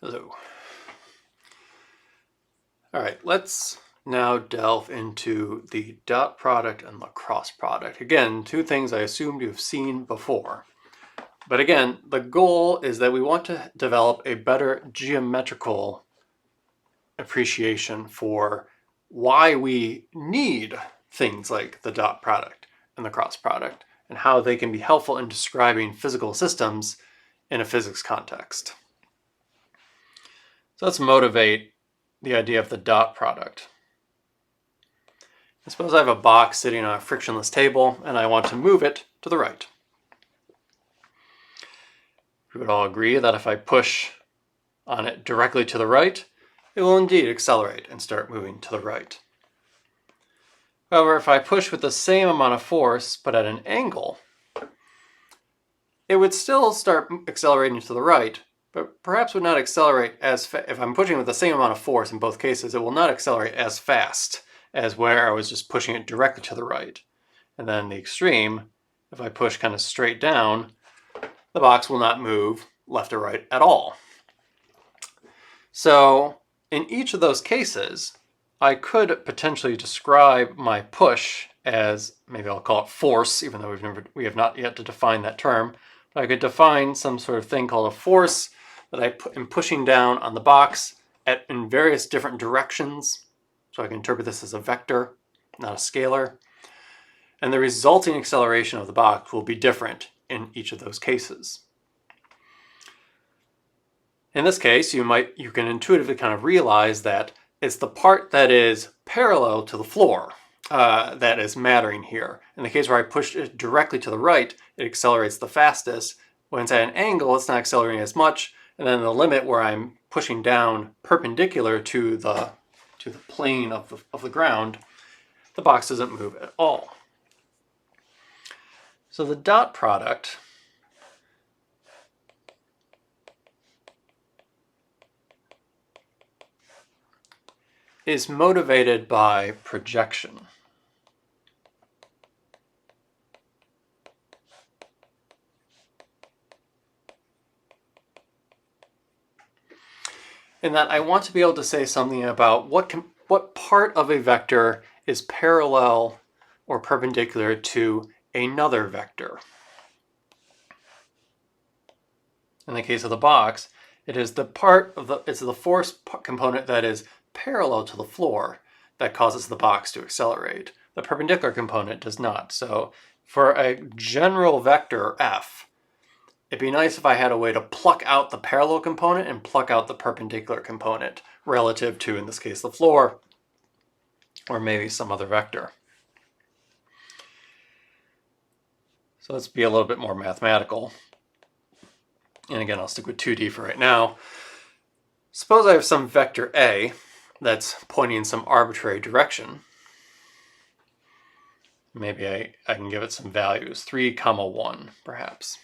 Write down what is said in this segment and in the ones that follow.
Hello. All right, let's now delve into the dot product and the cross product. Again, two things I assumed you've seen before. But again, the goal is that we want to develop a better geometrical appreciation for why we need things like the dot product and the cross product and how they can be helpful in describing physical systems in a physics context. So let's motivate the idea of the dot product. Suppose I have a box sitting on a frictionless table and I want to move it to the right. We would all agree that if I push on it directly to the right, it will indeed accelerate and start moving to the right. However, if I push with the same amount of force but at an angle, it would still start accelerating to the right, but perhaps would not accelerate as fast. If I'm pushing with the same amount of force in both cases, it will not accelerate as fast as where I was just pushing it directly to the right. And then the extreme, if I push kind of straight down, the box will not move left or right at all. So in each of those cases, I could potentially describe my push as, maybe I'll call it force, even though we have not yet to define that term. But I could define some sort of thing called a force that I am pushing down on the box in various different directions. So I can interpret this as a vector, not a scalar. And the resulting acceleration of the box will be different in each of those cases. In this case, you can intuitively kind of realize that it's the part that is parallel to the floor that is mattering here. In the case where I push it directly to the right, it accelerates the fastest. When it's at an angle, it's not accelerating as much. And then the limit where I'm pushing down perpendicular to the plane of the ground, the box doesn't move at all. So the dot product is motivated by projection. In that I want to be able to say something about what part of a vector is parallel or perpendicular to another vector. In the case of the box, it is it's the force component that is parallel to the floor that causes the box to accelerate. The perpendicular component does not. So for a general vector f, it'd be nice if I had a way to pluck out the parallel component and pluck out the perpendicular component relative to, in this case, the floor, or maybe some other vector. So let's be a little bit more mathematical. And again, I'll stick with 2D for right now. Suppose I have some vector A that's pointing in some arbitrary direction. Maybe I can give it some values, 3, 1, perhaps.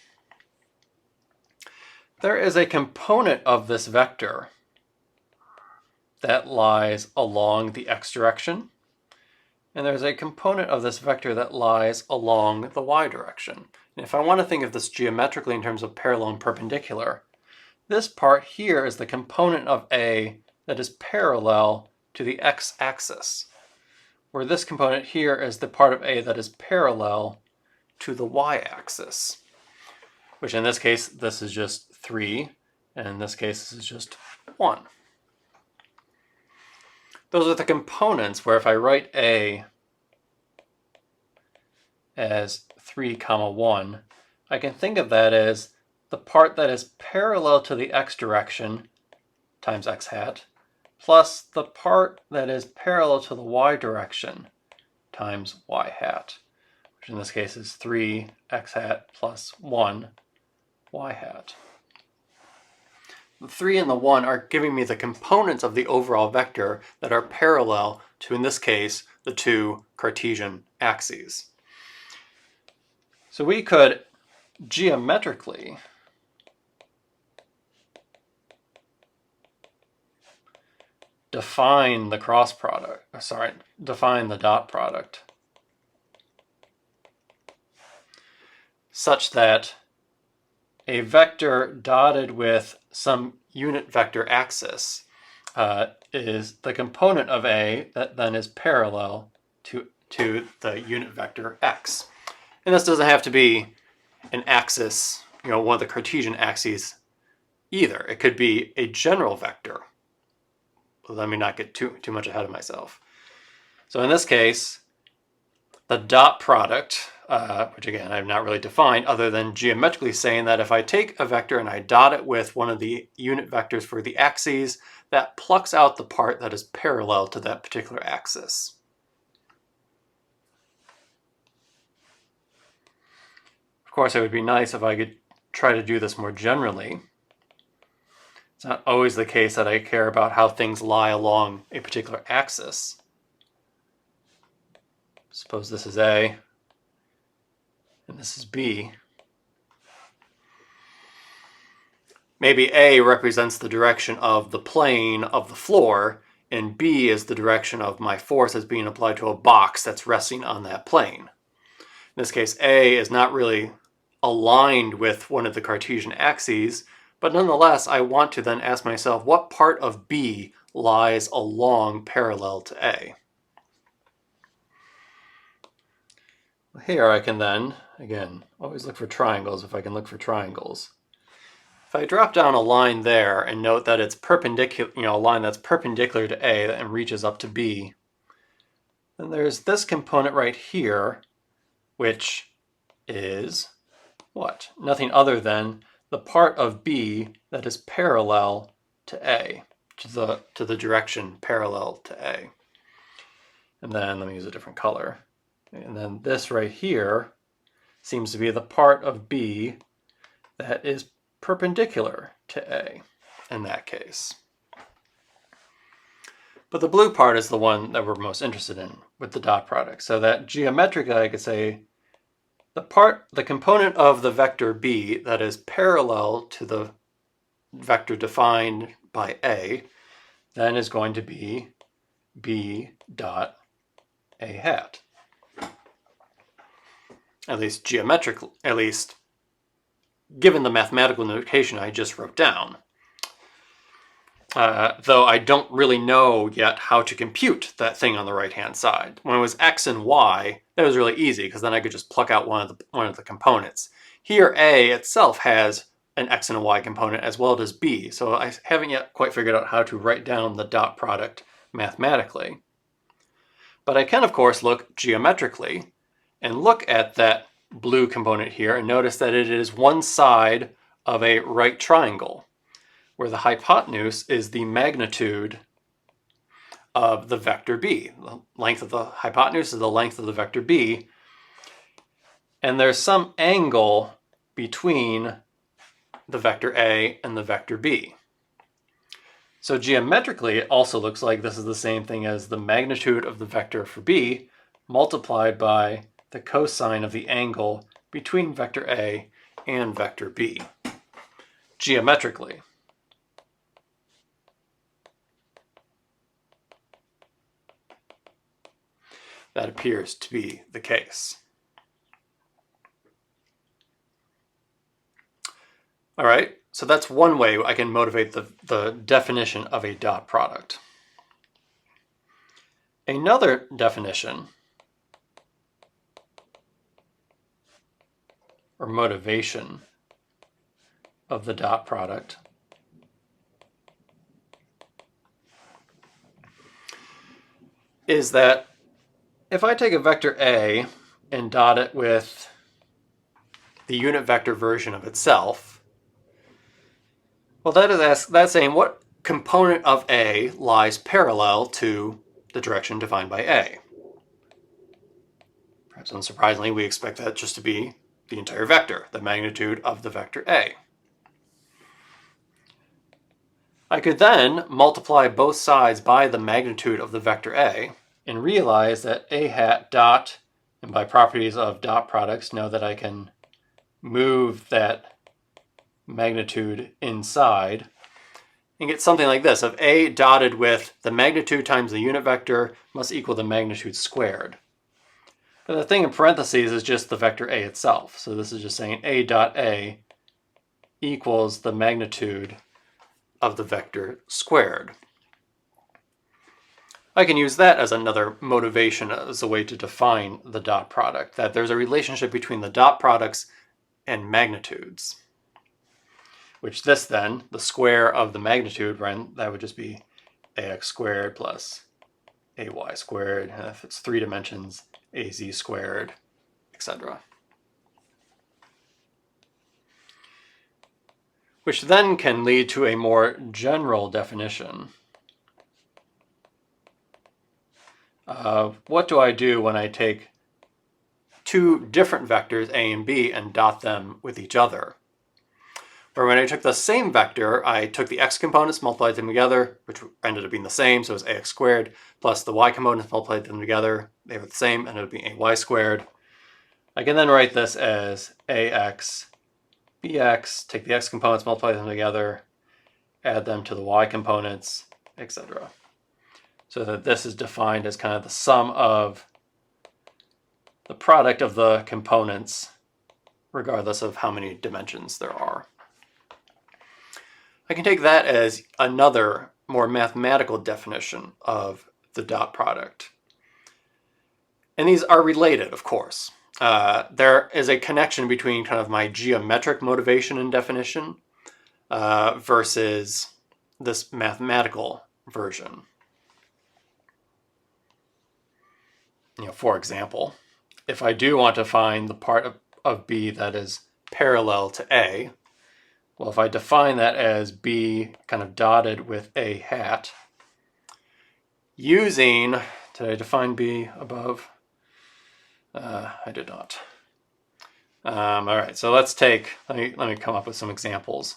There is a component of this vector that lies along the x direction, and there's a component of this vector that lies along the y direction. And if I want to think of this geometrically in terms of parallel and perpendicular, this part here is the component of A that is parallel to the x-axis, where this component here is the part of A that is parallel to the y-axis, which in this case, this is just 3, and in this case, this is just 1. Those are the components where if I write A as 3, 1, I can think of that as the part that is parallel to the x direction times x hat, plus the part that is parallel to the y direction times y hat, which in this case is 3 x hat plus 1 y hat. The 3 and the 1 are giving me the components of the overall vector that are parallel to, in this case, the two Cartesian axes. So we could geometrically define the define the dot product such that a vector dotted with some unit vector axis is the component of A that then is parallel to the unit vector x. And this doesn't have to be an axis, one of the Cartesian axes either. It could be a general vector. But let me not get too much ahead of myself. So in this case, the dot product, which again I've not really defined other than geometrically saying that if I take a vector and I dot it with one of the unit vectors for the axes, that plucks out the part that is parallel to that particular axis. Of course, it would be nice if I could try to do this more generally. It's not always the case that I care about how things lie along a particular axis. Suppose this is A, and this is B. Maybe A represents the direction of the plane of the floor, and B is the direction of my force as being applied to a box that's resting on that plane. In this case, A is not really aligned with one of the Cartesian axes, but nonetheless, I want to then ask myself, what part of B lies along parallel to A? Here I can then, again, always look for triangles if I can look for triangles. If I drop down a line there and note that it's perpendicular, a line that's perpendicular to A and reaches up to B, then there's this component right here, which is what? Nothing other than the part of B that is parallel to A, to the direction parallel to A. And then let me use a different color. And then this right here seems to be the part of B that is perpendicular to A in that case. But the blue part is the one that we're most interested in with the dot product. So that geometrically I could say the component of the vector B that is parallel to the vector defined by A then is going to be B dot A hat. At least given the mathematical notation I just wrote down. Though I don't really know yet how to compute that thing on the right-hand side. When it was x and y, that was really easy because then I could just pluck out one of the components. Here, A itself has an x and a y component as well as B, so I haven't yet quite figured out how to write down the dot product mathematically. But I can, of course, look geometrically and look at that blue component here and notice that it is one side of a right triangle, where the hypotenuse is the magnitude of the vector B. The length of the hypotenuse is the length of the vector B. And there's some angle between the vector A and the vector B. So geometrically, it also looks like this is the same thing as the magnitude of the vector for B multiplied by the cosine of the angle between vector A and vector B. Geometrically. That appears to be the case. All right, so that's one way I can motivate the definition of a dot product. Another definition or motivation of the dot product is that if I take a vector A and dot it with the unit vector version of itself, well, that's saying what component of A lies parallel to the direction defined by A. Perhaps unsurprisingly, we expect that just to be the entire vector, the magnitude of the vector A. I could then multiply both sides by the magnitude of the vector A and realize that A hat dot, and by properties of dot products, know that I can move that magnitude inside and get something like this, of A dotted with the magnitude times the unit vector must equal the magnitude squared. But the thing in parentheses is just the vector A itself. So this is just saying A dot A equals the magnitude of the vector squared. I can use that as another motivation, as a way to define the dot product, that there's a relationship between the dot products and magnitudes. Which this then, the square of the magnitude, right, that would just be ax squared plus ay squared, and if it's 3 dimensions, az squared, etc. Which then can lead to a more general definition of what do I do when I take two different vectors, a and b, and dot them with each other. Or when I took the same vector, I took the x components, multiplied them together, which ended up being the same, so it was ax squared, plus the y components, multiplied them together, they were the same, ended up being ay squared. I can then write this as ax bx, take the x components, multiply them together, add them to the y components, etc. So that this is defined as kind of the sum of the product of the components, regardless of how many dimensions there are. I can take that as another more mathematical definition of the dot product. And these are related, of course. There is a connection between kind of my geometric motivation and definition versus this mathematical version. For example, if I do want to find the part of B that is parallel to A, well, if I define that as B kind of dotted with A hat, using, did I define B above? I did not. All right, so let's take, let me come up with some examples.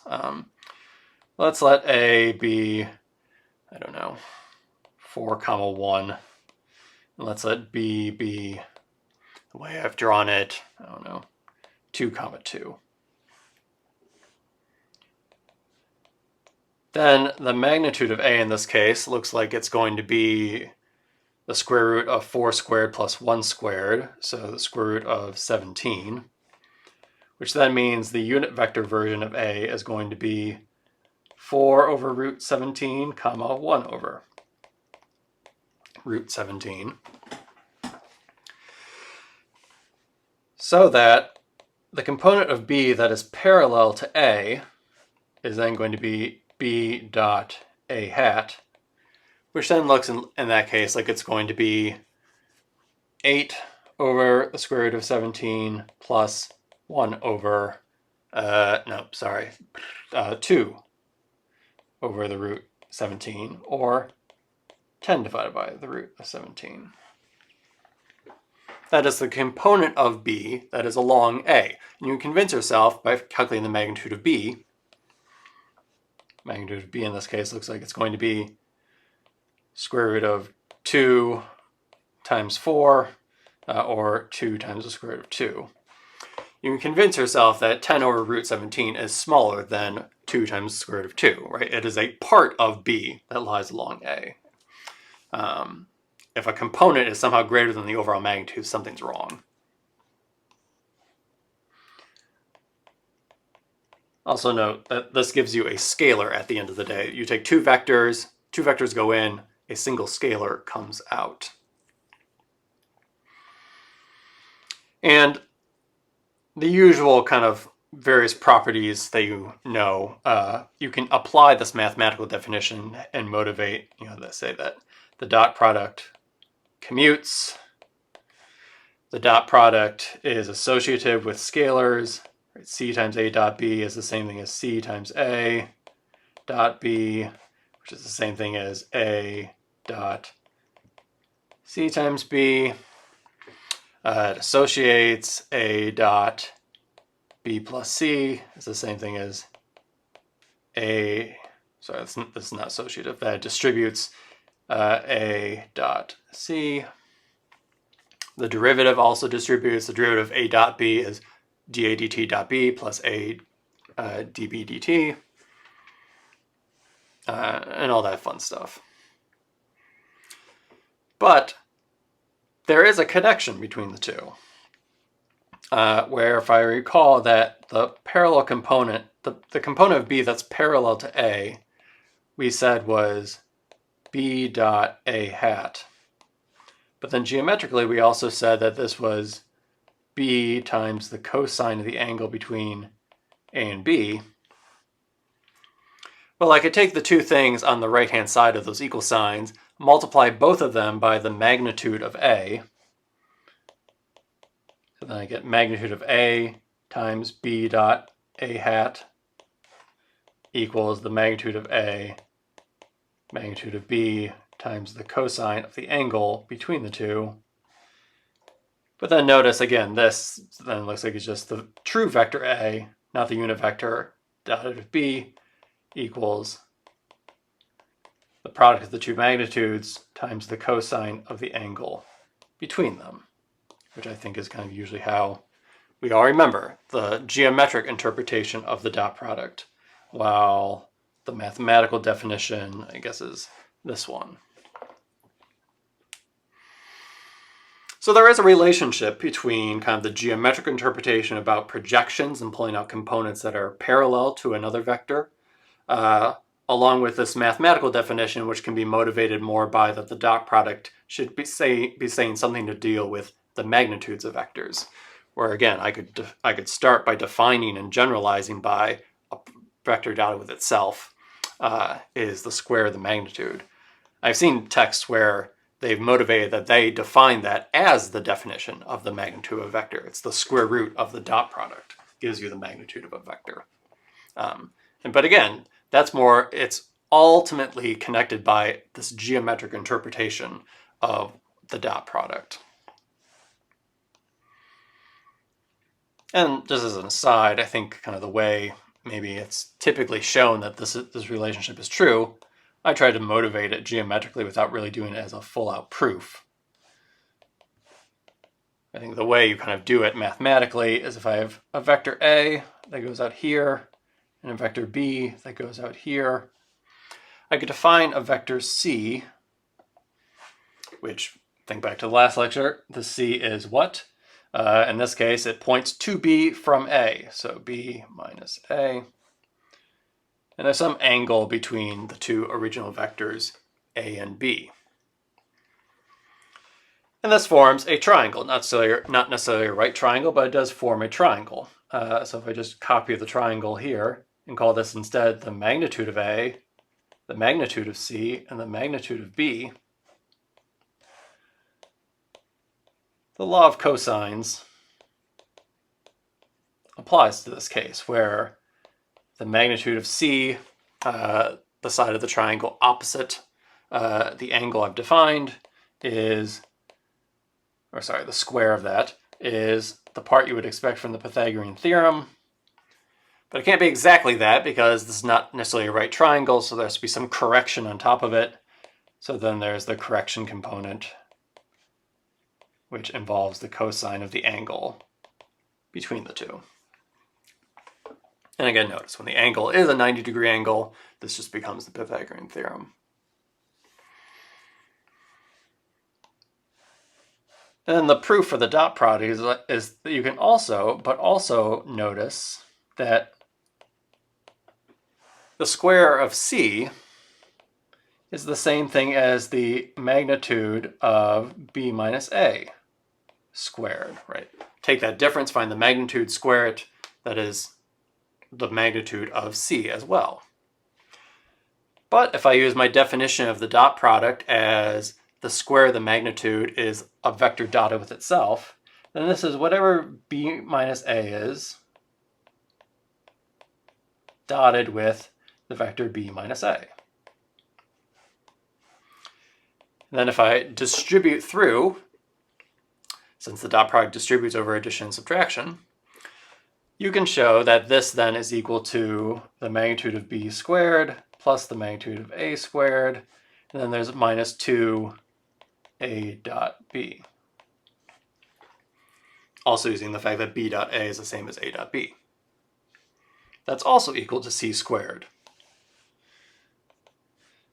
Let's let A be, I don't know, 4, 1. And let's let B be, the way I've drawn it, I don't know, 2, 2. Then the magnitude of A in this case looks like it's going to be the square root of 4 squared plus 1 squared, so the square root of 17, which then means the unit vector version of A is going to be 4 over root 17, 1 over root 17. So that the component of B that is parallel to A is then going to be B dot A hat, which then looks in that case like it's going to be 8 over the square root of 17 plus 1 over, 2 over the root 17, or 10 divided by the root of 17. That is the component of B that is along A. And you can convince yourself by calculating the magnitude of B. Magnitude of B in this case looks like it's going to be square root of 2 times 4, or 2 times the square root of 2. You can convince yourself that 10 over root 17 is smaller than 2 times the square root of 2, right? It is a part of B that lies along A. If a component is somehow greater than the overall magnitude, something's wrong. Also note that this gives you a scalar at the end of the day. You take two vectors go in, a single scalar comes out. And the usual kind of various properties that you can apply this mathematical definition and motivate, let's say that the dot product commutes, the dot product is associative with scalars, right? C times A dot B is the same thing as C times A dot B, which is the same thing as A dot C times B. It associates A dot B plus C is the same thing as A, sorry, this is not associative, that distributes A dot C. The derivative also distributes. The derivative of A dot B is dA dt dot B plus A dB dt, and all that fun stuff. But there is a connection between the two, where if I recall that the parallel component, the component of B that's parallel to A, we said was b dot a hat. But then geometrically, we also said that this was b times the cosine of the angle between a and b. Well, I could take the two things on the right-hand side of those equal signs, multiply both of them by the magnitude of a. So then I get magnitude of a times b dot a hat equals the magnitude of a, magnitude of b times the cosine of the angle between the two. But then notice again, this then looks like it's just the true vector a, not the unit vector dotted with b, equals the product of the two magnitudes times the cosine of the angle between them, which I think is kind of usually how we all remember the geometric interpretation of the dot product, while the mathematical definition, I guess, is this one. So there is a relationship between kind of the geometric interpretation about projections and pulling out components that are parallel to another vector, along with this mathematical definition, which can be motivated more by that the dot product should be saying something to deal with the magnitudes of vectors. Where again, I could start by defining and generalizing by a vector dotted with itself is the square of the magnitude. I've seen texts where they've motivated that they define that as the definition of the magnitude of a vector. It's the square root of the dot product gives you the magnitude of a vector. But again, that's more, it's ultimately connected by this geometric interpretation of the dot product. And just as an aside, I think kind of the way maybe it's typically shown that this relationship is true, I try to motivate it geometrically without really doing it as a full-out proof. I think the way you kind of do it mathematically is if I have a vector A that goes out here and a vector B that goes out here, I could define a vector C, which, think back to the last lecture, the C is what? In this case, it points to B from A, so B minus A. And there's some angle between the two original vectors, A and B. And this forms a triangle, not necessarily a right triangle, but it does form a triangle. So if I just copy the triangle here and call this instead the magnitude of A, the magnitude of C, and the magnitude of B, the law of cosines applies to this case, where the magnitude of C, the side of the triangle opposite the angle I've defined, is, or sorry, the square of that is the part you would expect from the Pythagorean theorem. But it can't be exactly that because this is not necessarily a right triangle, so there has to be some correction on top of it. So then there's the correction component, which involves the cosine of the angle between the two. And again, notice when the angle is a 90-degree angle, this just becomes the Pythagorean theorem. And then the proof for the dot product is that you can also notice that the square of C is the same thing as the magnitude of B minus A squared, right? Take that difference, find the magnitude, square it, that is the magnitude of C as well. But if I use my definition of the dot product as the square of the magnitude is a vector dotted with itself, then this is whatever B minus A is dotted with the vector B minus A. And then if I distribute through, since the dot product distributes over addition and subtraction, you can show that this then is equal to the magnitude of B squared plus the magnitude of A squared, and then there's minus 2 A dot B. Also using the fact that B dot A is the same as A dot B. That's also equal to C squared.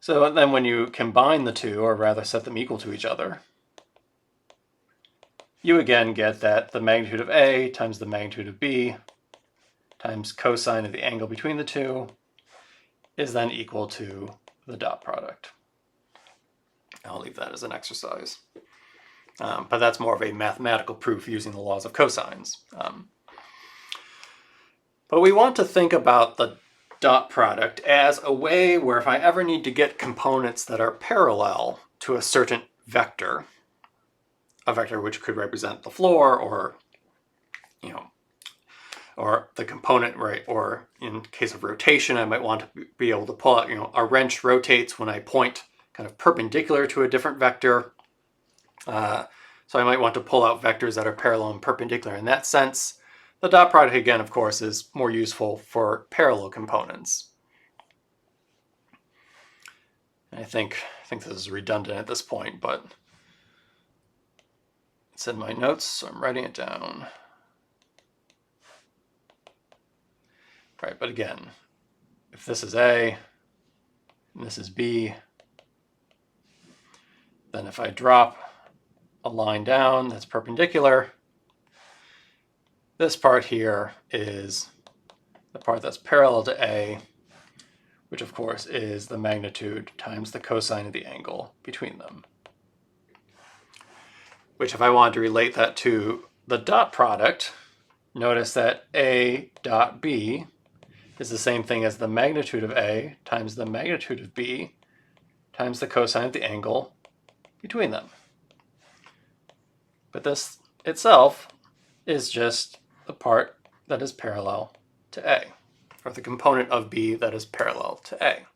So then when you combine the two, or rather set them equal to each other, you again get that the magnitude of A times the magnitude of B times cosine of the angle between the two is then equal to the dot product. I'll leave that as an exercise. But that's more of a mathematical proof using the laws of cosines. But we want to think about the dot product as a way where if I ever need to get components that are parallel to a certain vector, a vector which could represent the floor or, or the component, right? Or in case of rotation, I might want to be able to pull out, a wrench rotates when I point kind of perpendicular to a different vector. So I might want to pull out vectors that are parallel and perpendicular. In that sense, the dot product, again, of course, is more useful for parallel components. I think this is redundant at this point, but it's in my notes, so I'm writing it down. Right, but again, if this is A and this is B, then if I drop a line down that's perpendicular, this part here is the part that's parallel to A, which of course is the magnitude times the cosine of the angle between them. Which if I wanted to relate that to the dot product, notice that A dot B is the same thing as the magnitude of A times the magnitude of B times the cosine of the angle between them. But this itself is just the part that is parallel to A, or the component of B that is parallel to A.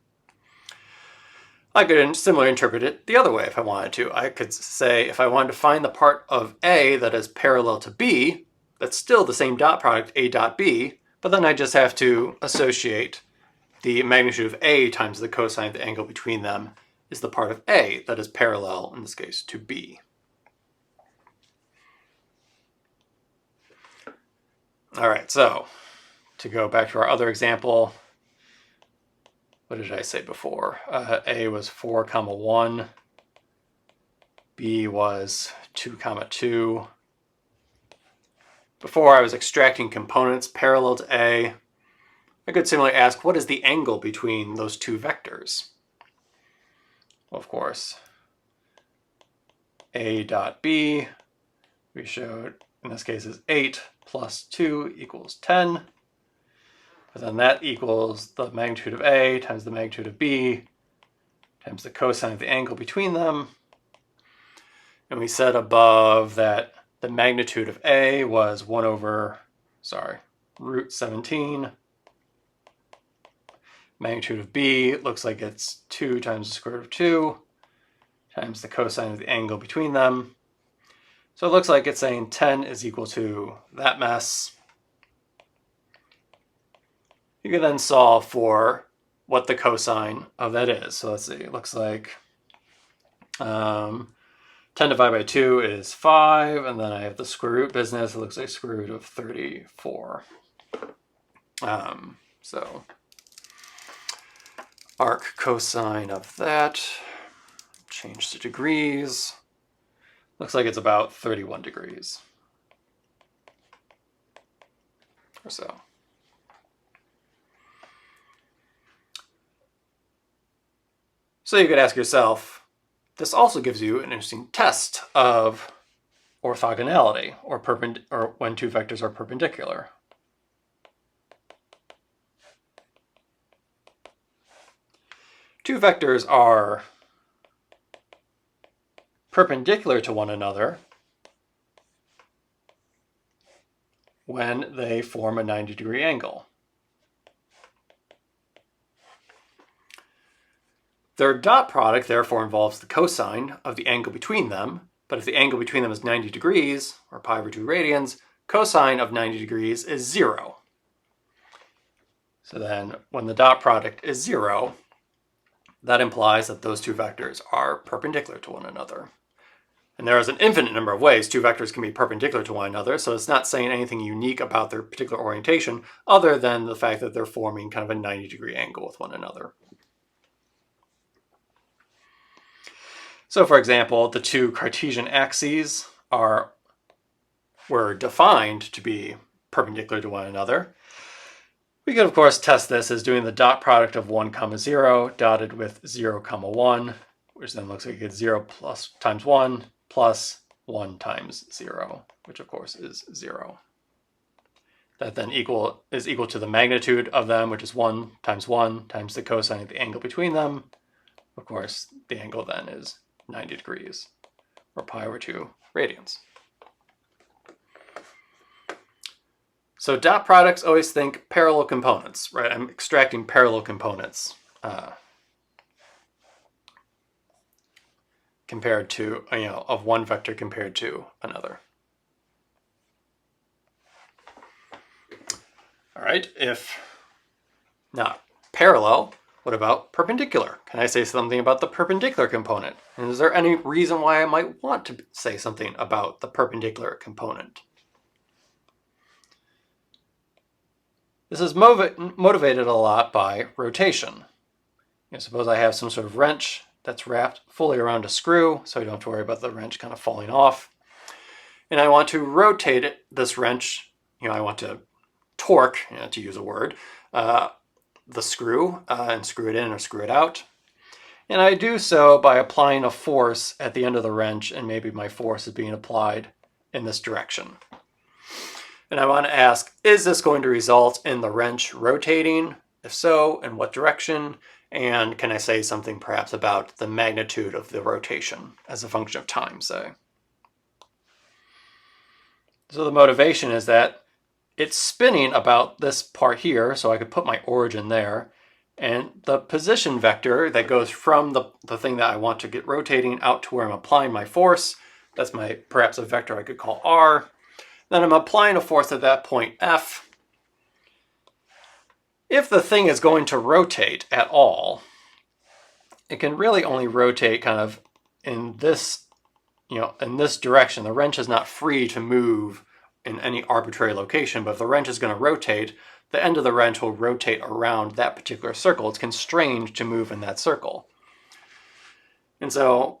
I could similarly interpret it the other way if I wanted to. I could say if I wanted to find the part of A that is parallel to B, that's still the same dot product, A dot B, but then I just have to associate the magnitude of A times the cosine of the angle between them is the part of A that is parallel, in this case, to B. All right, so to go back to our other example, what did I say before? A was 4, 1. B was 2, 2. Before I was extracting components parallel to A, I could similarly ask, what is the angle between those two vectors? Well, of course, A dot B, we showed in this case is 8 plus 2 equals 10. But then that equals the magnitude of A times the magnitude of B times the cosine of the angle between them. And we said above that the magnitude of A was root 17. Magnitude of B looks like it's 2 times the square root of 2 times the cosine of the angle between them. So it looks like it's saying 10 is equal to that mess. You can then solve for what the cosine of that is. So let's see, it looks like 10 divided by 2 is 5, and then I have the square root business. It looks like square root of 34. So arc cosine of that, change to degrees, looks like it's about 31 degrees or so. So you could ask yourself, this also gives you an interesting test of orthogonality, or when two vectors are perpendicular. Two vectors are perpendicular to one another when they form a 90-degree angle. Their dot product therefore involves the cosine of the angle between them, but if the angle between them is 90 degrees, or pi over 2 radians, cosine of 90 degrees is 0. So then when the dot product is 0, that implies that those two vectors are perpendicular to one another. And there is an infinite number of ways two vectors can be perpendicular to one another, so it's not saying anything unique about their particular orientation other than the fact that they're forming kind of a 90-degree angle with one another. So for example, the two Cartesian axes were defined to be perpendicular to one another. We could, of course, test this as doing the dot product of 1, 0 dotted with 0, 1, which then looks like it's 0 plus times 1 plus 1 times 0, which of course is 0. That then is equal to the magnitude of them, which is 1 times the cosine of the angle between them. Of course, the angle then is 90 degrees, or pi over 2 radians. So dot products, always think parallel components, right? I'm extracting parallel components compared to, of one vector compared to another. All right, if not parallel, what about perpendicular? Can I say something about the perpendicular component? And is there any reason why I might want to say something about the perpendicular component? This is motivated a lot by rotation. Suppose I have some sort of wrench that's wrapped fully around a screw, so I don't have to worry about the wrench kind of falling off. And I want to rotate this wrench, I want to torque, to use a word, the screw and screw it in or screw it out. And I do so by applying a force at the end of the wrench, and maybe my force is being applied in this direction. And I want to ask, is this going to result in the wrench rotating? If so, in what direction? And can I say something perhaps about the magnitude of the rotation as a function of time, say? So the motivation is that it's spinning about this part here, so I could put my origin there. And the position vector that goes from the thing that I want to get rotating out to where I'm applying my force, that's perhaps a vector I could call r. Then I'm applying a force at that point, F. If the thing is going to rotate at all, it can really only rotate kind of in this, in this direction. The wrench is not free to move in any arbitrary location, but if the wrench is going to rotate, the end of the wrench will rotate around that particular circle. It's constrained to move in that circle. And so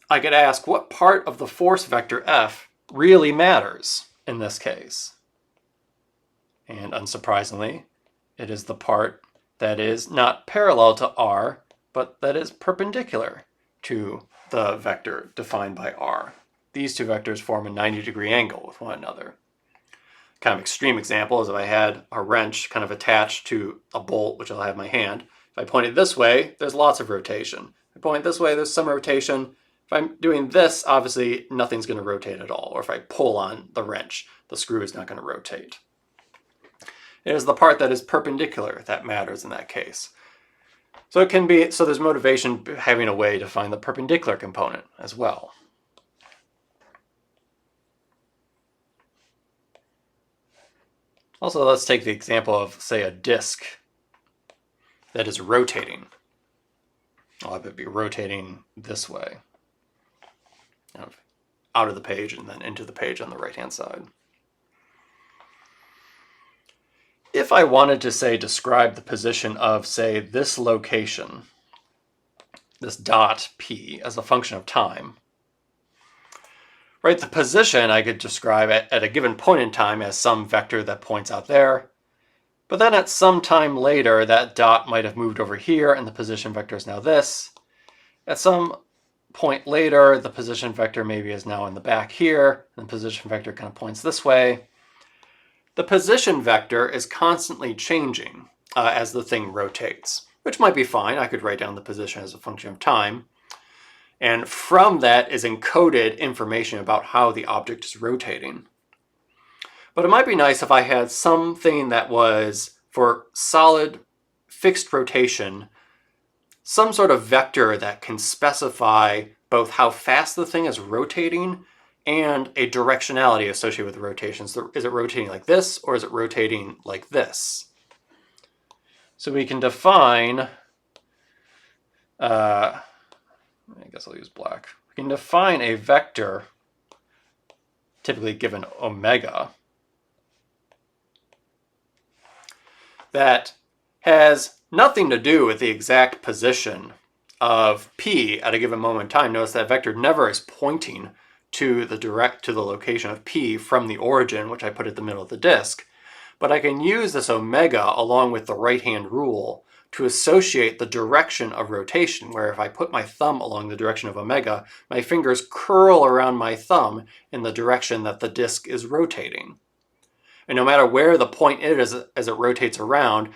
I could ask, what part of the force vector F really matters in this case? And unsurprisingly, it is the part that is not parallel to r, but that is perpendicular to the vector defined by r. These two vectors form a 90-degree angle with one another. Kind of extreme example is if I had a wrench kind of attached to a bolt, which I'll have in my hand. If I point it this way, there's lots of rotation. If I point this way, there's some rotation. If I'm doing this, obviously nothing's going to rotate at all. Or if I pull on the wrench, the screw is not going to rotate. It is the part that is perpendicular that matters in that case. So it can be, so there's motivation having a way to find the perpendicular component as well. Also, let's take the example of, say, a disk that is rotating. I'll have it be rotating this way, out of the page and then into the page on the right-hand side. If I wanted to, say, describe the position of, say, this location, this dot P, as a function of time, right, the position I could describe at a given point in time as some vector that points out there, but then at some time later, that dot might have moved over here and the position vector is now this. At some point later, the position vector maybe is now in the back here, and the position vector kind of points this way. The position vector is constantly changing as the thing rotates, which might be fine. I could write down the position as a function of time. And from that is encoded information about how the object is rotating. But it might be nice if I had something that was, for solid fixed rotation, some sort of vector that can specify both how fast the thing is rotating and a directionality associated with the rotation. So is it rotating like this, or is it rotating like this? So we can define, I guess I'll use black. We can define a vector, typically given omega, that has nothing to do with the exact position of P at a given moment in time. Notice that vector never is pointing to the location of P from the origin, which I put at the middle of the disk. But I can use this omega along with the right-hand rule to associate the direction of rotation, where if I put my thumb along the direction of omega, my fingers curl around my thumb in the direction that the disk is rotating. And no matter where the point is as it rotates around,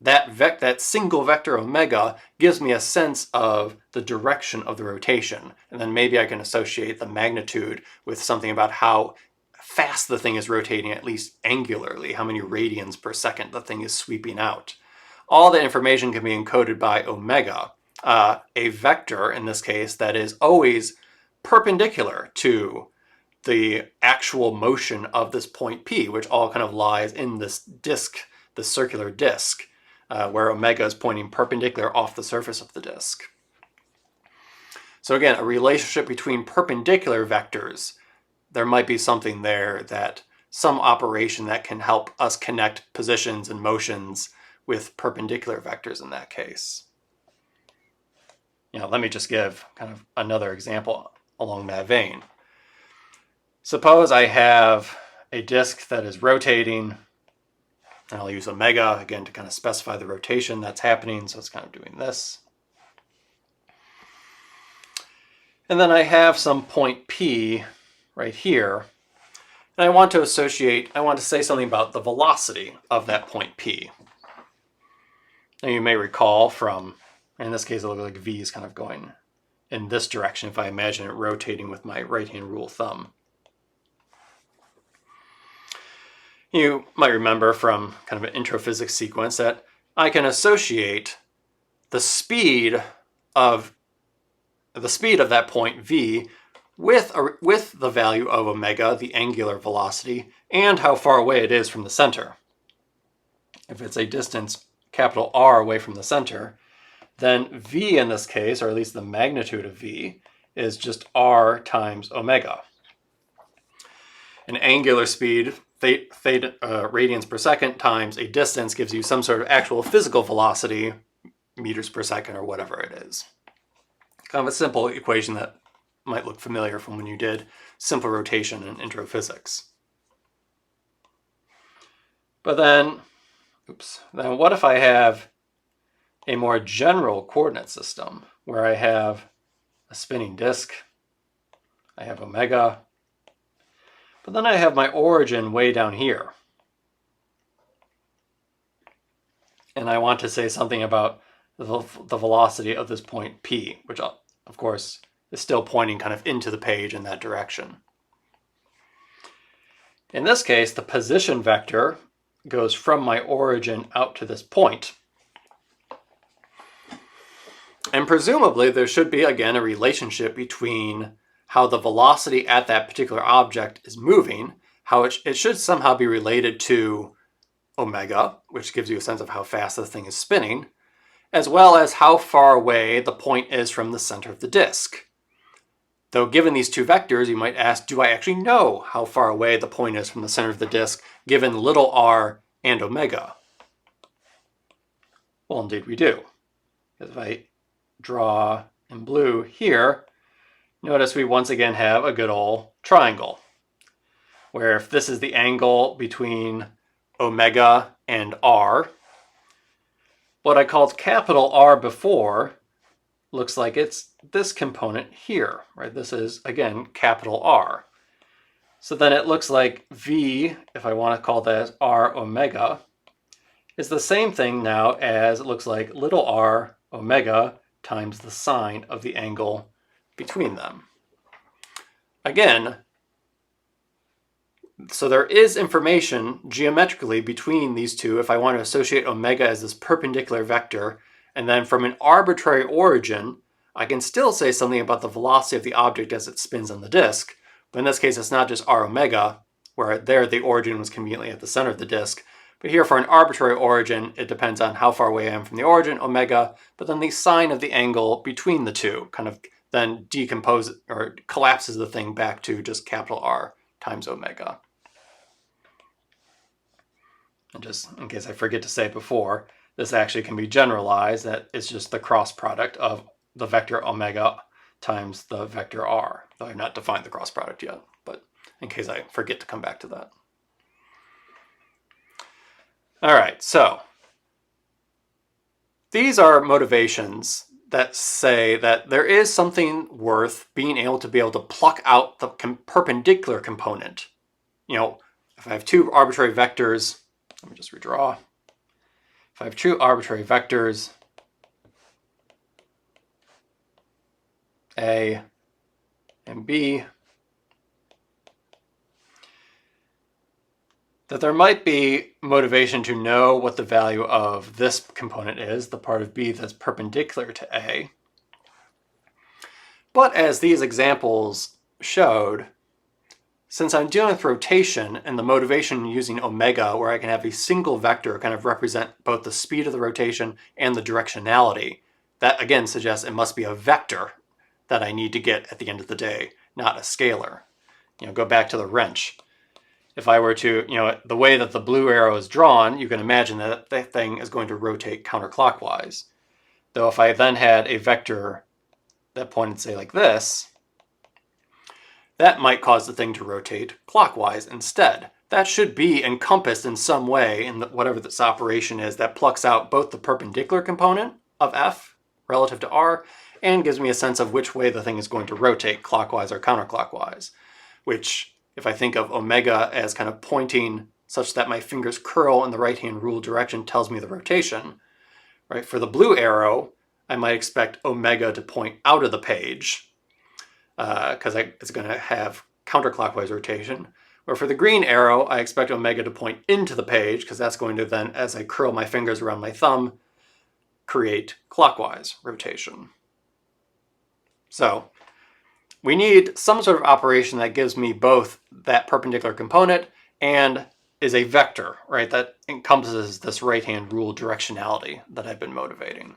that single vector omega gives me a sense of the direction of the rotation. And then maybe I can associate the magnitude with something about how fast the thing is rotating, at least angularly, how many radians per second the thing is sweeping out. All the information can be encoded by omega, a vector in this case that is always perpendicular to the actual motion of this point P, which all kind of lies in this disk, the circular disk, where omega is pointing perpendicular off the surface of the disk. So again, a relationship between perpendicular vectors, there might be something there, that some operation that can help us connect positions and motions with perpendicular vectors in that case. Let me just give kind of another example along that vein. Suppose I have a disk that is rotating, and I'll use omega again to kind of specify the rotation that's happening, so it's kind of doing this. And then I have some point P right here, and I want to say something about the velocity of that point P. Now you may recall from, in this case it looks like V is kind of going in this direction if I imagine it rotating with my right-hand rule thumb. You might remember from kind of an intro physics sequence that I can associate the speed of that point V with the value of omega, the angular velocity, and how far away it is from the center. If it's a distance capital R away from the center, then V in this case, or at least the magnitude of V, is just R times omega. An angular speed, theta radians per second, times a distance gives you some sort of actual physical velocity, meters per second or whatever it is. Kind of a simple equation that might look familiar from when you did simple rotation in intro physics. But then what if I have a more general coordinate system where I have a spinning disk, I have omega, but then I have my origin way down here. And I want to say something about the velocity of this point P, which of course is still pointing kind of into the page in that direction. In this case, the position vector goes from my origin out to this point. And presumably there should be, again, a relationship between how the velocity at that particular object is moving, how it should somehow be related to omega, which gives you a sense of how fast the thing is spinning, as well as how far away the point is from the center of the disk. Though given these two vectors, you might ask, do I actually know how far away the point is from the center of the disk given little r and omega? Well, indeed we do. If I draw in blue here, notice we once again have a good old triangle, where if this is the angle between omega and r, what I called capital R before looks like it's this component here, right? This is, again, capital R. So then it looks like V, if I want to call that R omega, is the same thing now as it looks like little r omega times the sine of the angle between them. Again, so there is information geometrically between these two if I want to associate omega as this perpendicular vector, and then from an arbitrary origin, I can still say something about the velocity of the object as it spins on the disk, but in this case it's not just r omega, where there the origin was conveniently at the center of the disk, but here for an arbitrary origin, it depends on how far away I am from the origin, omega, but then the sine of the angle between the two kind of then decomposes or collapses the thing back to just capital R times omega. And just in case I forget to say it before, this actually can be generalized, that it's just the cross product of the vector omega times the vector r, though I've not defined the cross product yet, but in case I forget to come back to that. All right, so these are motivations that say that there is something worth being able to pluck out the perpendicular component. You know, if I have two arbitrary vectors, let me just redraw. If I have two arbitrary vectors, A and B, that there might be motivation to know what the value of this component is, the part of B that's perpendicular to A. But as these examples showed, since I'm dealing with rotation and the motivation using omega, where I can have a single vector kind of represent both the speed of the rotation and the directionality, that again suggests it must be a vector that I need to get at the end of the day, not a scalar. You know, go back to the wrench. If I were to, you know, the way that the blue arrow is drawn, you can imagine that that thing is going to rotate counterclockwise. Though if I then had a vector that pointed, say, like this, that might cause the thing to rotate clockwise instead. That should be encompassed in some way in whatever this operation is that plucks out both the perpendicular component of F relative to R and gives me a sense of which way the thing is going to rotate, clockwise or counterclockwise, which, if I think of omega as kind of pointing such that my fingers curl in the right-hand rule direction, tells me the rotation, right? For the blue arrow, I might expect omega to point out of the page because it's going to have counterclockwise rotation. Or for the green arrow, I expect omega to point into the page because that's going to then, as I curl my fingers around my thumb, create clockwise rotation. So we need some sort of operation that gives me both that perpendicular component and is a vector, right? That encompasses this right-hand rule directionality that I've been motivating.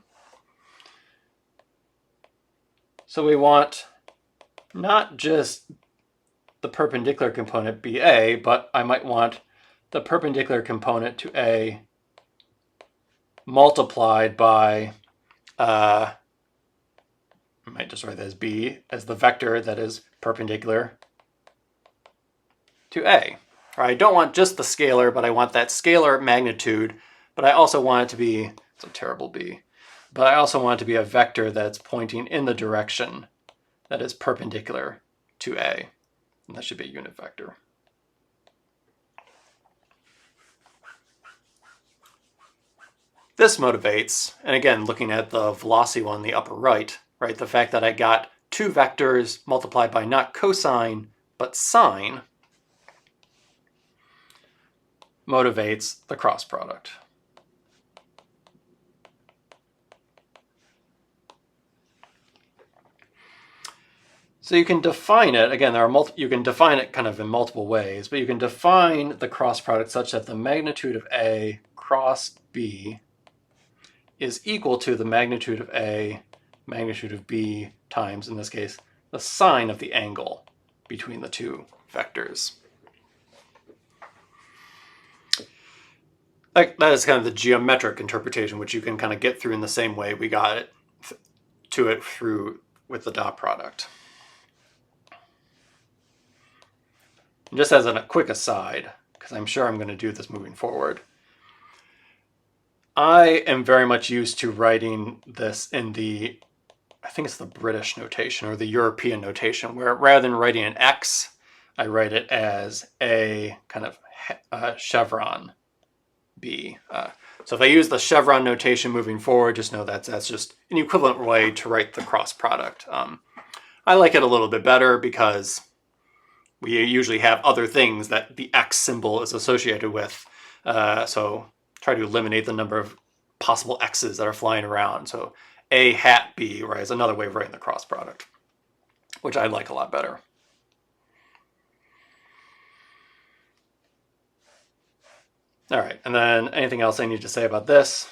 So we want not just the perpendicular component be A, but I might want the perpendicular component to A multiplied by, I might just write that as B, as the vector that is perpendicular to A. Or I don't want just the scalar, but I want that scalar magnitude, but I also want it to be, it's a terrible B, but I also want it to be a vector that's pointing in the direction that is perpendicular to A. And that should be a unit vector. This motivates, and again, looking at the velocity one in the upper right, the fact that I got two vectors multiplied by not cosine, but sine, motivates the cross product. So you can define it, again, you can define it kind of in multiple ways, but you can define the cross product such that the magnitude of A cross B is equal to the magnitude of A, magnitude of B times, in this case, the sine of the angle between the two vectors. That is kind of the geometric interpretation, which you can kind of get through in the same way we got it to it through with the dot product. And just as a quick aside, because I'm sure I'm going to do this moving forward, I am very much used to writing this in the, I think it's the British notation or the European notation, where rather than writing an X, I write it as a kind of chevron B. So if I use the chevron notation moving forward, just know that's just an equivalent way to write the cross product. I like it a little bit better because we usually have other things that the X symbol is associated with. So try to eliminate the number of possible X's that are flying around. So A hat B, right, is another way of writing the cross product, which I like a lot better. All right, and then anything else I need to say about this?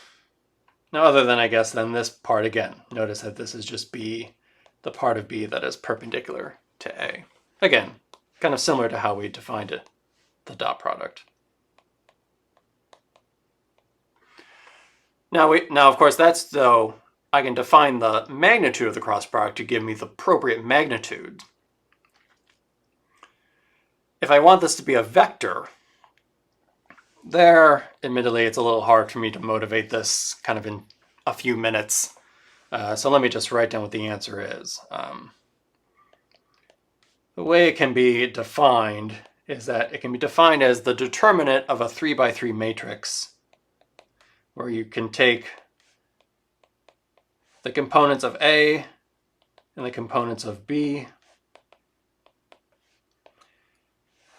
No, other than I guess then this part again. Notice that this is just B, the part of B that is perpendicular to A. Again, kind of similar to how we defined it, the dot product. Now, of course, that's though I can define the magnitude of the cross product to give me the appropriate magnitude. If I want this to be a vector, there. Admittedly, it's a little hard for me to motivate this kind of in a few minutes. So let me just write down what the answer is. The way it can be defined is that it can be defined as the determinant of a 3x3 matrix, where you can take the components of A and the components of B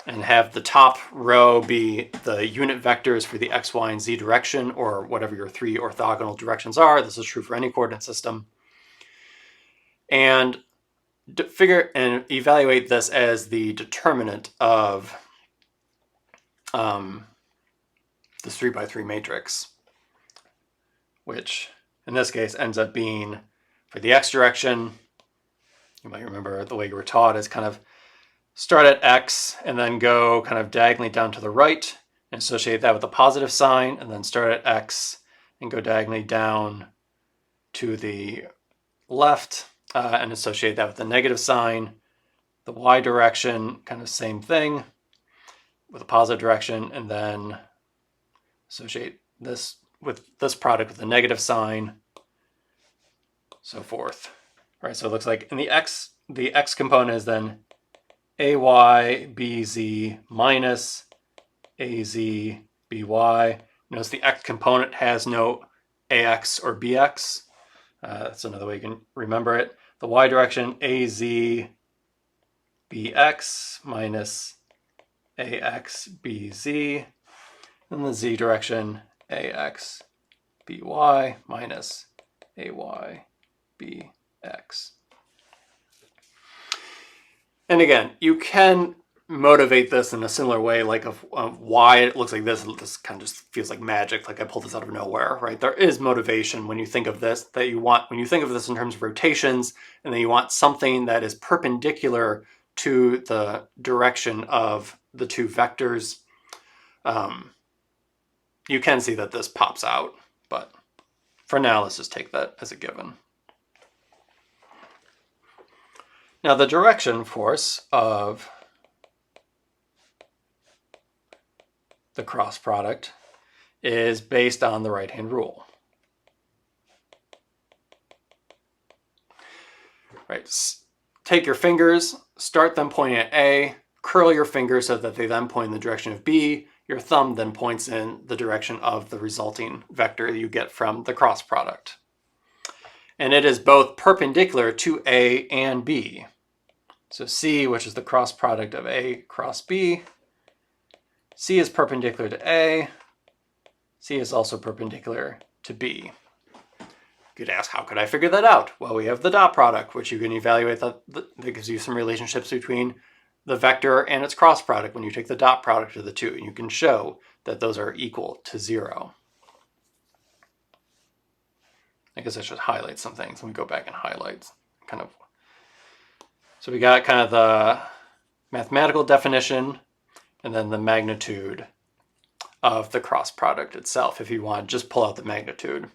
and have the top row be the unit vectors for the x, y, and z direction, or whatever your three orthogonal directions are. This is true for any coordinate system. And figure and evaluate this as the determinant of this 3x3 matrix, which in this case ends up being, for the x direction, you might remember the way you were taught is kind of start at x and then go kind of diagonally down to the right and associate that with a positive sign, and then start at x and go diagonally down to the left and associate that with a negative sign. The y direction, kind of same thing with a positive direction, and then associate this with this product with a negative sign, so forth. All right, so it looks like in the x component is then AY/BZ minus AZ/BY. Notice the x component has no AX or BX. That's another way you can remember it. The y direction, AZBX minus AXBZ. And the z direction, AXBY minus AYBX. And again, you can motivate this in a similar way, like of why it looks like this. This kind of just feels like magic, like I pulled this out of nowhere, right? There is motivation when you think of this, that you want, when you think of this in terms of rotations, and then you want something that is perpendicular to the direction of the two vectors. You can see that this pops out, but for now, let's just take that as a given. Now, the direction force of the cross product is based on the right-hand rule. Right. Take your fingers, start them pointing at A, curl your fingers so that they then point in the direction of B. Your thumb then points in the direction of the resulting vector you get from the cross product. And it is both perpendicular to A and B. So C, which is the cross product of A cross B, C is perpendicular to A, C is also perpendicular to B. You could ask, how could I figure that out? Well, we have the dot product, which you can evaluate that gives you some relationships between the vector and its cross product when you take the dot product of the two, and you can show that those are equal to 0. I guess I should highlight some things. Let me go back and highlight kind of. So we got kind of the mathematical definition and then the magnitude of the cross product itself. If you want, just pull out the magnitude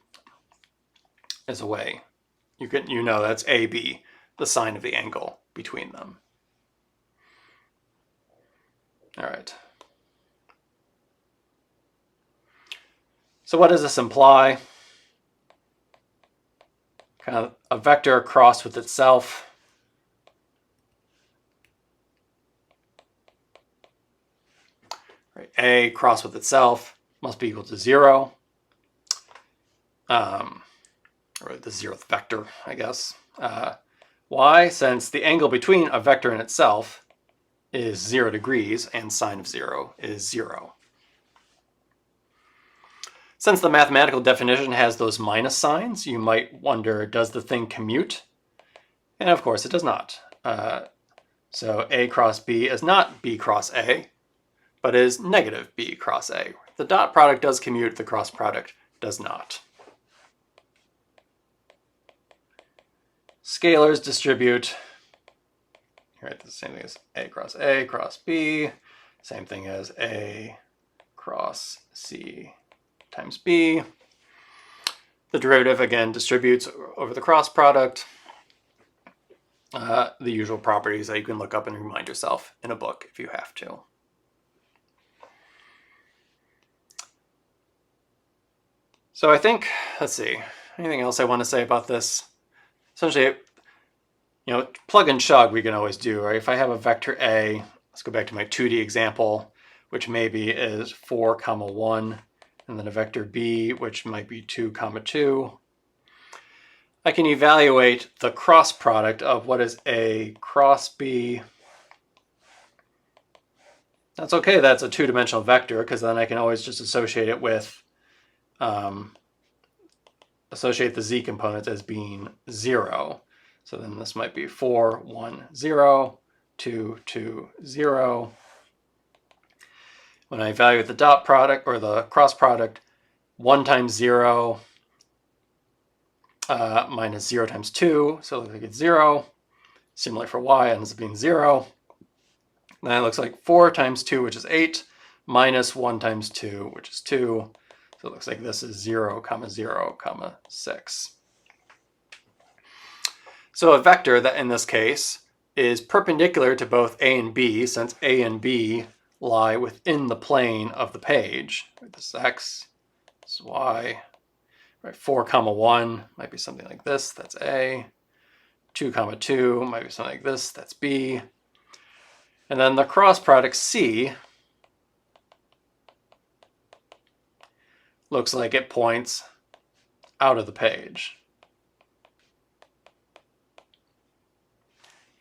as a way. You know that's AB, the sine of the angle between them. All right. So what does this imply? Kind of a vector crossed with itself. Right. A crossed with itself must be equal to 0. Or the 0th vector, I guess. Why? Since the angle between a vector and itself is 0 degrees and sine of 0 is 0. Since the mathematical definition has those minus signs, you might wonder, does the thing commute? And of course it does not. So A cross B is not B cross A, but is negative B cross A. The dot product does commute, the cross product does not. Scalars distribute. Right, the same thing as A cross B, same thing as A cross C times B. The derivative, again, distributes over the cross product. The usual properties that you can look up and remind yourself in a book if you have to. So I think, let's see, anything else I want to say about this? Essentially, plug and chug we can always do, right? If I have a vector A, let's go back to my 2D example, which maybe is 4, 1, and then a vector B, which might be 2, 2. I can evaluate the cross product of what is A cross B. That's okay, that's a two-dimensional vector, because then I can always just associate it with, associate the z components as being 0. So then this might be 4, 1, 0, 2, 2, 0. When I evaluate the dot product or the cross product, 1 times 0 minus 0 times 2, so it looks like it's 0. Similarly for y, it ends up being 0. Then it looks like 4 times 2, which is 8, minus 1 times 2, which is 2. So it looks like this is 0, 0, 6. So a vector that in this case is perpendicular to both A and B, since A and B lie within the plane of the page. This is x, this is y. Right, 4, 1 might be something like this, that's A. 2, 2 might be something like this, that's B. And then the cross product C looks like it points out of the page.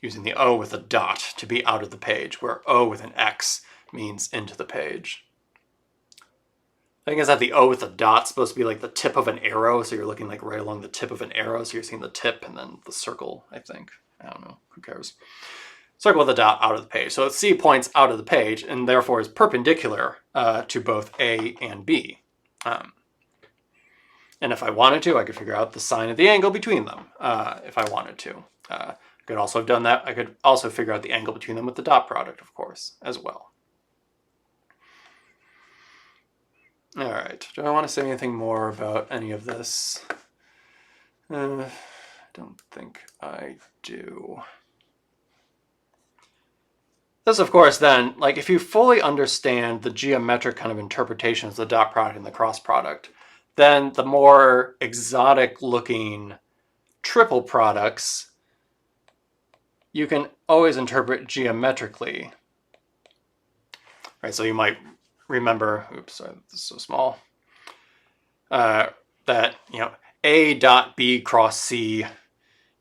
Using the O with a dot to be out of the page, where O with an X means into the page. I think it's that the O with a dot supposed to be like the tip of an arrow, so you're looking like right along the tip of an arrow, so you're seeing the tip and then the circle, I think. I don't know, who cares? Circle with a dot out of the page. So C points out of the page and therefore is perpendicular to both A and B. And if I wanted to, I could figure out the sine of the angle between them if I wanted to. I could also have done that. I could also figure out the angle between them with the dot product, of course, as well. All right, do I want to say anything more about any of this? I don't think I do. This, of course, then, like if you fully understand the geometric kind of interpretations of the dot product and the cross product, then the more exotic looking triple products you can always interpret geometrically. Right, so you might remember, oops, sorry, this is so small, that, A dot B cross C, you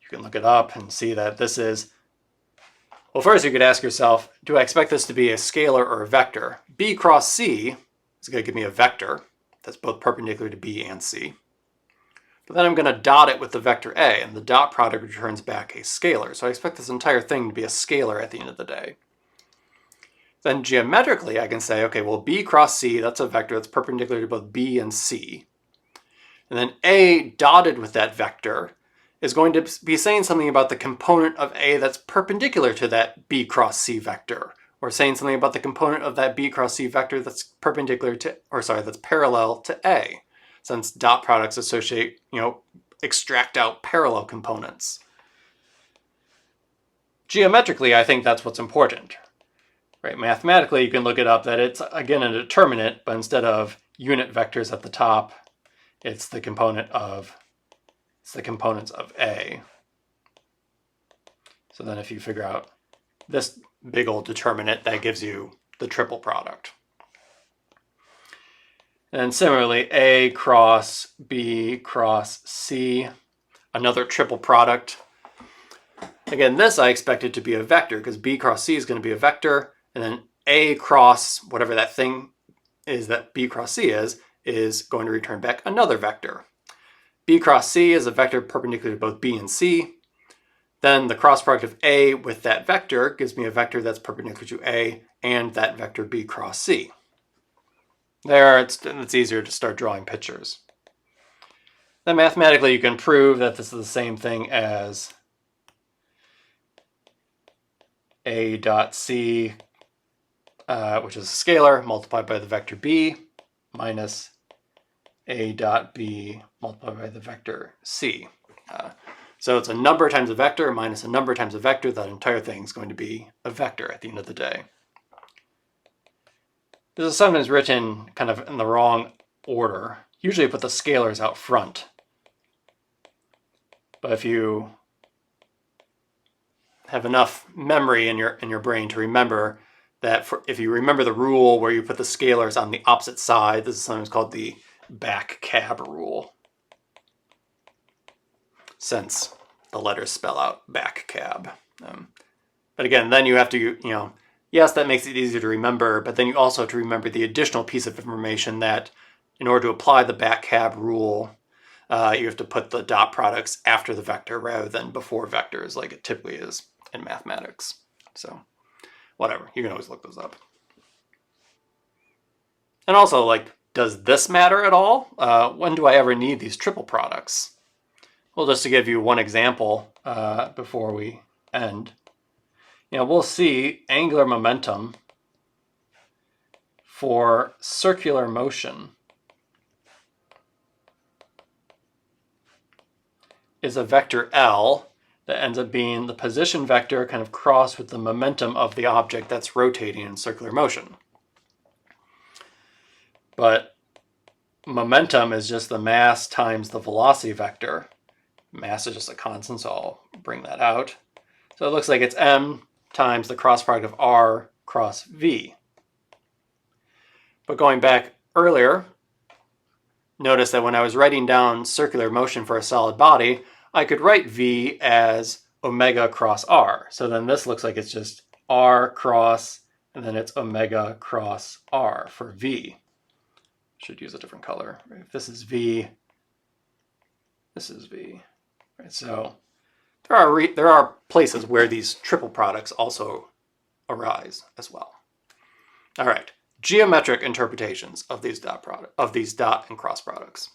can look it up and see that this is, well, first you could ask yourself, do I expect this to be a scalar or a vector? B cross C is going to give me a vector that's both perpendicular to B and C. But then I'm going to dot it with the vector A, and the dot product returns back a scalar. So I expect this entire thing to be a scalar at the end of the day. Then geometrically, I can say, okay, well, B cross C, that's a vector that's perpendicular to both B and C. And then A dotted with that vector is going to be saying something about the component of A that's perpendicular to that B cross C vector, or saying something about the component of that B cross C vector that's perpendicular to, or sorry, that's parallel to A, since dot products associate, extract out parallel components. Geometrically, I think that's what's important. Right? Mathematically, you can look it up that it's, again, a determinant, but instead of unit vectors at the top, it's the components of A. So then if you figure out this big old determinant, that gives you the triple product. And similarly, A cross B cross C, another triple product. Again, this I expect it to be a vector because B cross C is going to be a vector, and then A cross whatever that thing is that B cross C is going to return back another vector. B cross C is a vector perpendicular to both B and C. Then the cross product of A with that vector gives me a vector that's perpendicular to A and that vector B cross C. There, it's easier to start drawing pictures. Then mathematically, you can prove that this is the same thing as A dot C, which is a scalar, multiplied by the vector B, minus A dot B multiplied by the vector C. So it's a number times a vector minus a number times a vector. That entire thing is going to be a vector at the end of the day. This is sometimes written kind of in the wrong order. usually put the scalars out front. But if you have enough memory in your brain to remember that if you remember the rule where you put the scalars on the opposite side, this is sometimes called the back cab rule, since the letters spell out back cab. But again, then you have to, yes, that makes it easier to remember, but then you also have to remember the additional piece of information that in order to apply the back cab rule, you have to put the dot products after the vector rather than before vectors like it typically is in mathematics. So whatever, you can always look those up. And also, like, does this matter at all? When do I ever need these triple products? Well, just to give you one example before we end, we'll see angular momentum for circular motion is a vector L that ends up being the position vector kind of crossed with the momentum of the object that's rotating in circular motion. But momentum is just the mass times the velocity vector. Mass is just a constant, so I'll bring that out. So it looks like it's m times the cross product of r cross v. But going back earlier, notice that when I was writing down circular motion for a solid body, I could write v as omega cross r. So then this looks like it's just r cross, and then it's omega cross r for v. Should use a different color. If this is v, this is v. Right, so there are places where these triple products also arise as well. All right, geometric interpretations of these dot and cross products.